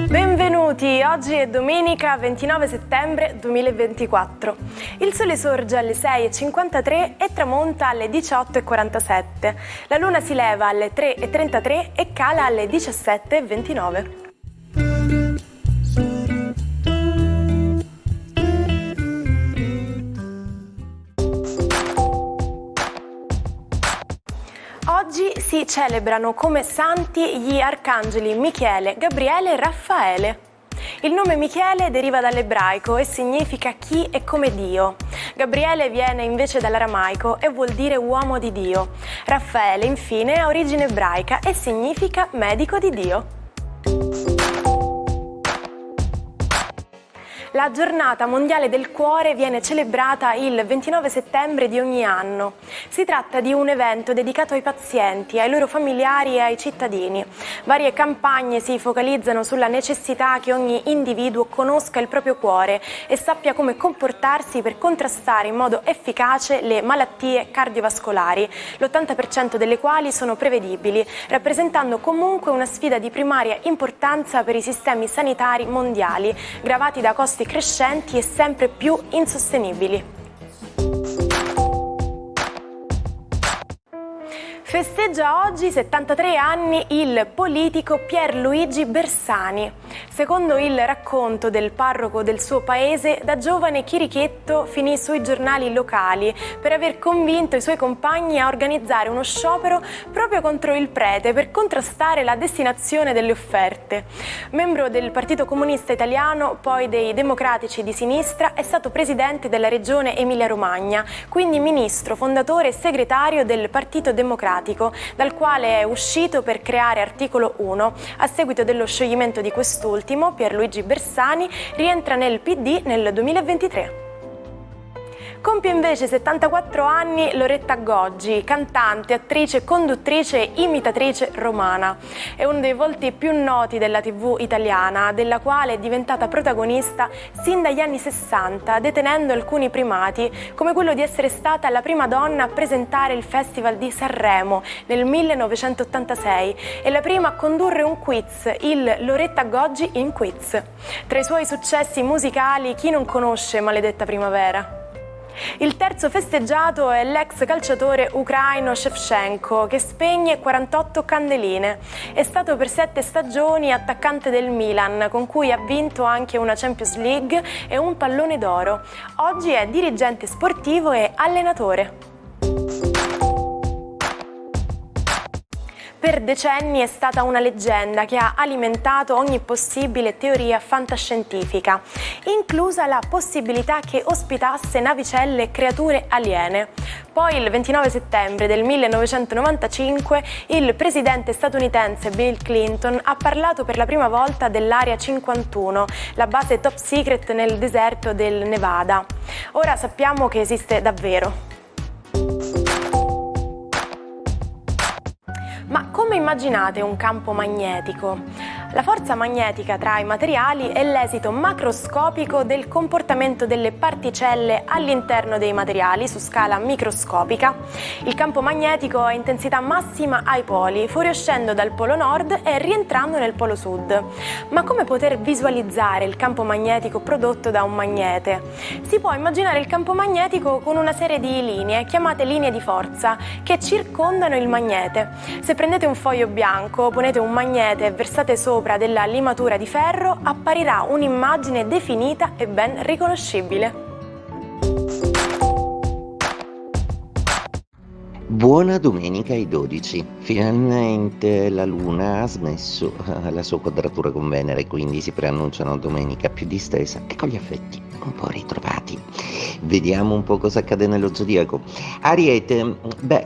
Benvenuti, oggi è domenica 29 settembre 2024. Il sole sorge alle 6:53 e tramonta alle 18:47. La luna si leva alle 3:33 e cala alle 17:29. Oggi si celebrano come santi gli arcangeli Michele, Gabriele e Raffaele. Il nome Michele deriva dall'ebraico e significa chi è come Dio. Gabriele viene invece dall'aramaico e vuol dire uomo di Dio. Raffaele infine ha origine ebraica e significa medico di Dio. La giornata mondiale del cuore viene celebrata il 29 settembre di ogni anno. Si tratta di un evento dedicato ai pazienti, ai loro familiari e ai cittadini. Varie campagne si focalizzano sulla necessità che ogni individuo conosca il proprio cuore e sappia come comportarsi per contrastare in modo efficace le malattie cardiovascolari, l'80% delle quali sono prevedibili, rappresentando comunque una sfida di primaria importanza per i sistemi sanitari mondiali, gravati da costi crescenti e sempre più insostenibili. Festeggia oggi 73 anni il politico Pierluigi Bersani. Secondo il racconto del parroco del suo paese, da giovane chirichetto finì sui giornali locali per aver convinto i suoi compagni a organizzare uno sciopero proprio contro il prete per contrastare la destinazione delle offerte. Membro del Partito Comunista Italiano, poi dei Democratici di Sinistra, è stato presidente della regione Emilia-Romagna, quindi ministro, fondatore e segretario del Partito Democratico, dal quale è uscito per creare Articolo 1. A seguito dello scioglimento di quest'ultimo, Pierluigi Bersani rientra nel PD nel 2023. Compie invece 74 anni Loretta Goggi, cantante, attrice, conduttrice e imitatrice romana. È uno dei volti più noti della TV italiana, della quale è diventata protagonista sin dagli anni 60, detenendo alcuni primati, come quello di essere stata la prima donna a presentare il Festival di Sanremo nel 1986 e la prima a condurre un quiz, il Loretta Goggi in Quiz. Tra i suoi successi musicali, chi non conosce Maledetta Primavera? Il terzo festeggiato è l'ex calciatore ucraino Shevchenko, che spegne 48 candeline. È stato per 7 stagioni attaccante del Milan, con cui ha vinto anche una Champions League e un pallone d'oro. Oggi è dirigente sportivo e allenatore. Per decenni è stata una leggenda che ha alimentato ogni possibile teoria fantascientifica, inclusa la possibilità che ospitasse navicelle e creature aliene. Poi il 29 settembre del 1995 il presidente statunitense Bill Clinton ha parlato per la prima volta dell'Area 51, la base top secret nel deserto del Nevada. Ora sappiamo che esiste davvero. Ma come immaginate un campo magnetico? La forza magnetica tra i materiali è l'esito macroscopico del comportamento delle particelle all'interno dei materiali su scala microscopica. Il campo magnetico ha intensità massima ai poli, fuoriuscendo dal polo nord e rientrando nel polo sud. Ma come poter visualizzare il campo magnetico prodotto da un magnete? Si può immaginare il campo magnetico con una serie di linee, chiamate linee di forza, che circondano il magnete. Se prendete un foglio bianco, ponete un magnete e versate sopra della limatura di ferro, apparirà un'immagine definita e ben riconoscibile. Buona domenica ai 12. Finalmente la Luna ha smesso la sua quadratura con Venere, quindi si preannuncia una domenica più distesa e con gli affetti un po' ritrovati. Vediamo un po' cosa accade nello zodiaco. Ariete,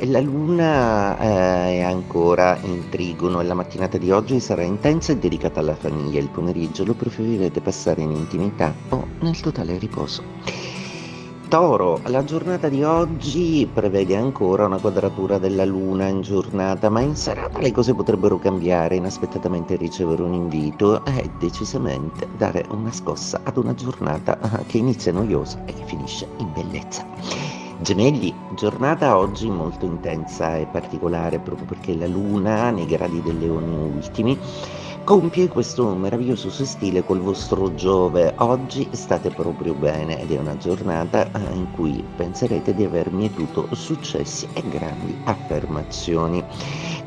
la Luna è ancora in trigono e la mattinata di oggi sarà intensa e dedicata alla famiglia. Il pomeriggio lo preferirete passare in intimità o nel totale riposo. Toro, la giornata di oggi prevede ancora una quadratura della Luna in giornata, ma in serata le cose potrebbero cambiare, inaspettatamente ricevere un invito e decisamente dare una scossa ad una giornata che inizia noiosa e che finisce in bellezza. Gemelli, giornata oggi molto intensa e particolare proprio perché la Luna nei gradi del Leone ultimi compie questo meraviglioso sestile col vostro Giove. Oggi state proprio bene ed è una giornata in cui penserete di aver mietuto successi e grandi affermazioni.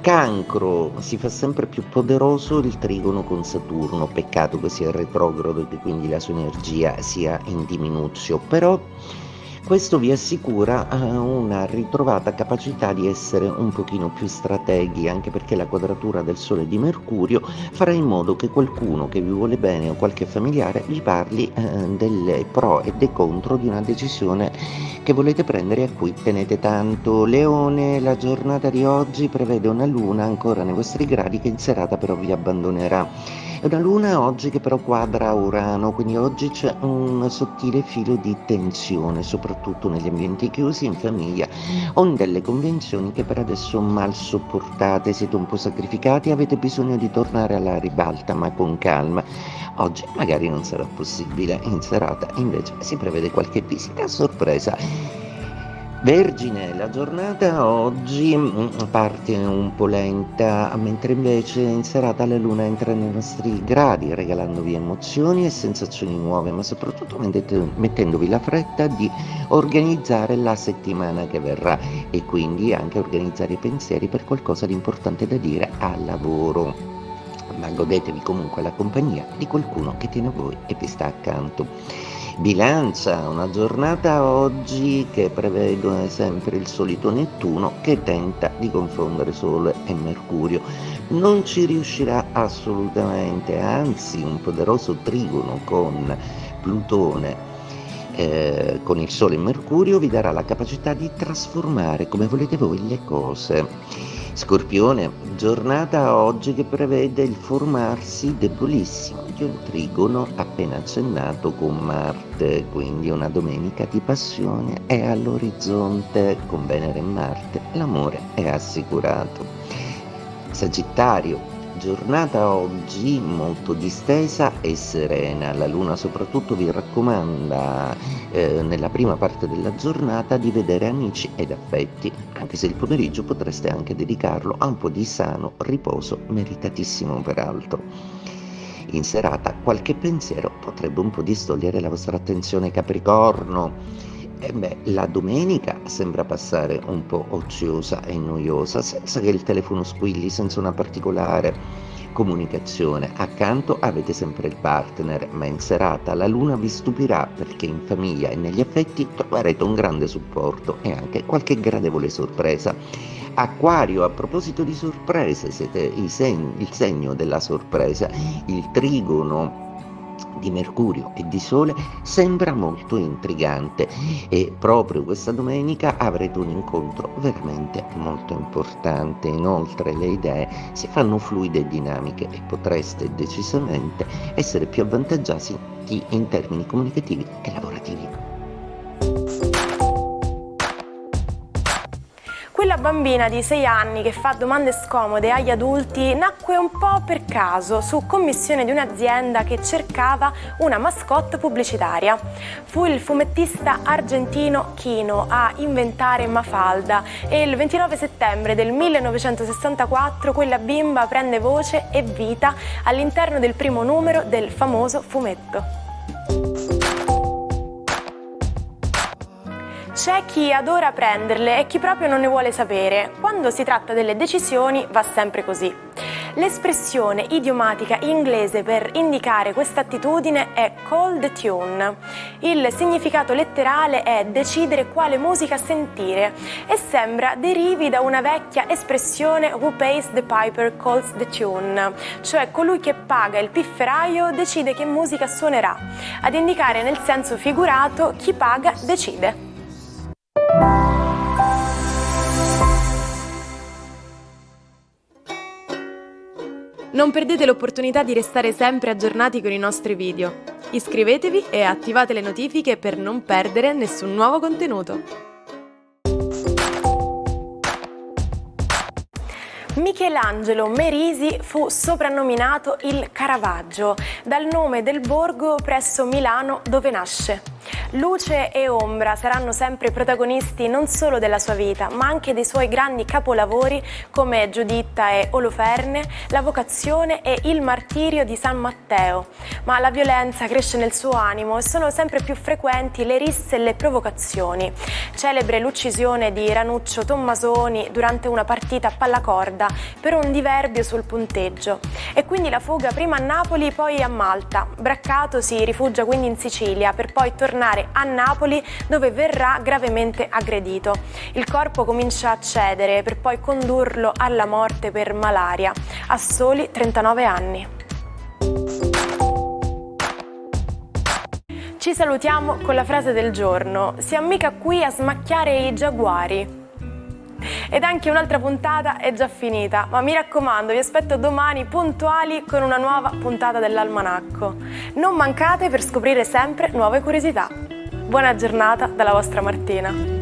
Cancro, si fa sempre più poderoso il trigono con Saturno, peccato che sia retrogrado e che quindi la sua energia sia in diminuzione, però questo vi assicura una ritrovata capacità di essere un pochino più strateghi, anche perché la quadratura del Sole e di Mercurio farà in modo che qualcuno che vi vuole bene o qualche familiare vi parli delle pro e dei contro di una decisione che volete prendere e a cui tenete tanto. Leone, la giornata di oggi prevede una luna ancora nei vostri gradi che in serata però vi abbandonerà. È una luna oggi che però quadra Urano, quindi oggi c'è un sottile filo di tensione, soprattutto negli ambienti chiusi, in famiglia o in delle convenzioni che per adesso mal sopportate, siete un po' sacrificati, avete bisogno di tornare alla ribalta ma con calma. Oggi magari non sarà possibile, in serata invece si prevede qualche visita a sorpresa. Vergine, la giornata oggi parte un po' lenta, mentre invece in serata la luna entra nei nostri gradi, regalandovi emozioni e sensazioni nuove, ma soprattutto mettendovi la fretta di organizzare la settimana che verrà e quindi anche organizzare i pensieri per qualcosa di importante da dire al lavoro. Ma godetevi comunque la compagnia di qualcuno che tiene a voi e vi sta accanto. Bilancia, una giornata oggi che prevede sempre il solito Nettuno che tenta di confondere Sole e Mercurio. Non ci riuscirà assolutamente, anzi un poderoso trigono con Plutone con il Sole e Mercurio vi darà la capacità di trasformare come volete voi le cose. Scorpione, giornata oggi che prevede il formarsi debolissimo di un trigono appena accennato con Marte, quindi una domenica di passione è all'orizzonte con Venere e Marte, l'amore è assicurato. Sagittario, giornata oggi molto distesa e serena, la luna soprattutto vi raccomanda nella prima parte della giornata di vedere amici ed affetti, anche se il pomeriggio potreste anche dedicarlo a un po' di sano riposo, meritatissimo peraltro. In serata qualche pensiero potrebbe un po' distogliere la vostra attenzione, Capricorno. La domenica sembra passare un po' oziosa e noiosa, senza che il telefono squilli, senza una particolare comunicazione. Accanto avete sempre il partner, ma in serata la luna vi stupirà perché in famiglia e negli affetti troverete un grande supporto e anche qualche gradevole sorpresa. Acquario, a proposito di sorprese, siete il segno della sorpresa. Il trigono di Mercurio e di Sole sembra molto intrigante e proprio questa domenica avrete un incontro veramente molto importante. Inoltre le idee si fanno fluide e dinamiche e potreste decisamente essere più avvantaggiati in termini comunicativi e lavorativi. Quella bambina di 6 anni che fa domande scomode agli adulti nacque un po' per caso, su commissione di un'azienda che cercava una mascotte pubblicitaria. Fu il fumettista argentino Kino a inventare Mafalda e il 29 settembre del 1964 quella bimba prende voce e vita all'interno del primo numero del famoso fumetto. C'è chi adora prenderle e chi proprio non ne vuole sapere. Quando si tratta delle decisioni va sempre così. L'espressione idiomatica inglese per indicare questa attitudine è call the tune. Il significato letterale è decidere quale musica sentire e sembra derivi da una vecchia espressione who pays the piper calls the tune, cioè colui che paga il pifferaio decide che musica suonerà, ad indicare nel senso figurato chi paga decide. Non perdete l'opportunità di restare sempre aggiornati con i nostri video. Iscrivetevi e attivate le notifiche per non perdere nessun nuovo contenuto. Michelangelo Merisi fu soprannominato il Caravaggio, dal nome del borgo presso Milano dove nasce. Luce e ombra saranno sempre protagonisti non solo della sua vita, ma anche dei suoi grandi capolavori come Giuditta e Oloferne, La vocazione e Il martirio di San Matteo. Ma la violenza cresce nel suo animo e sono sempre più frequenti le risse e le provocazioni. Celebre l'uccisione di Ranuccio Tommasoni durante una partita a pallacorda per un diverbio sul punteggio. E quindi la fuga prima a Napoli, poi a Malta. Braccato si rifugia quindi in Sicilia per poi tornare a Napoli, dove verrà gravemente aggredito. Il corpo comincia a cedere per poi condurlo alla morte per malaria a soli 39 anni. Ci salutiamo con la frase del giorno: siamo mica qui a smacchiare i giaguari. Ed anche un'altra puntata è già finita, ma mi raccomando, vi aspetto domani puntuali con una nuova puntata dell'Almanacco. Non mancate per scoprire sempre nuove curiosità. Buona giornata dalla vostra Martina.